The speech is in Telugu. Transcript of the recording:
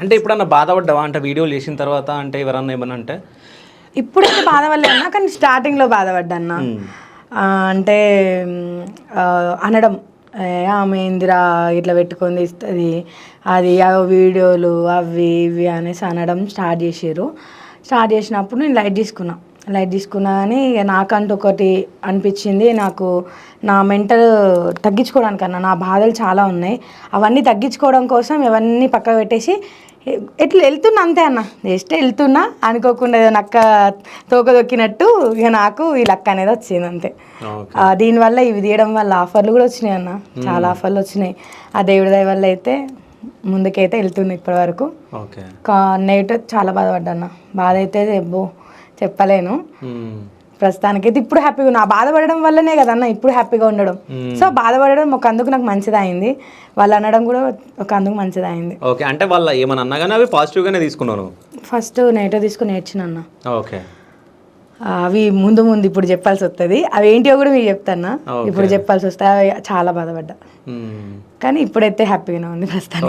అంటే ఎప్పుడన్నా బాధపడ్డావా అంటే వీడియోలు చేసిన తర్వాత అంటే ఎవరన్నా ఏమన్నా అంటే? ఇప్పుడైతే బాధపడలే అన్న, కానీ స్టార్టింగ్లో బాధపడ్డా అన్న. అంటే అనడం ఆమె ఇందిరా ఇట్లా పెట్టుకొని ఇస్తుంది అది వీడియోలు అవి ఇవి అనేసి అనడం స్టార్ట్ చేసినప్పుడు నేను లైట్ తీసుకున్నా కానీ ఇక నాకంటూ ఒకటి అనిపించింది. నాకు నా మెంటల్ తగ్గించుకోవడానికన్నా నా బాధలు చాలా ఉన్నాయి, అవన్నీ తగ్గించుకోవడం కోసం ఇవన్నీ పక్కకు పెట్టేసి ఎట్లా వెళ్తున్నా అంతే అన్న, జస్ట్ వెళ్తున్నా అనుకోకుండా ఏదో నక్క తోక దొక్కినట్టు ఇక నాకు ఈ లక్క అనేది వచ్చింది అంతే. దీనివల్ల ఇవి తీయడం వల్ల ఆఫర్లు కూడా వచ్చినాయి అన్న, చాలా ఆఫర్లు వచ్చినాయి. ఆ దేవుడి దయ వల్ల అయితే ముందుకైతే వెళ్తుంది ఇప్పటి వరకు. నెగిటివ్ చాలా బాధపడ్డా అన్న, బాధ అయితే చెప్పలేను. ప్రస్తుతానికైతే ఇప్పుడు హ్యాపీగా ఉన్నా. బాధపడడం వల్లనే కదన్న ఇప్పుడు హ్యాపీగా ఉండడం. సో బాధపడడం ఒక అందుకు నాకు మంచిది అయింది, వాళ్ళు అనడం కూడా ఒక అందుకు మంచిది అయింది. ఓకే, అంటే వాళ్ళు ఏమన్నా అన్నా కానీ అవి పాజిటివ్గానే తీసుకున్నాను. ఫస్ట్ నెగిటివ్ తీసుకుని నేర్చిన అన్న. ఓకే, అవి ముందు ఇప్పుడు చెప్పాల్సి వస్తుంది, అవి ఏంటివో కూడా మీకు చెప్తాను. ఇప్పుడు చెప్పాల్సి వస్తే చాలా బాధపడ్డా, కానీ ఇప్పుడైతే హ్యాపీగానే ఉంది ప్రస్తుతానికి.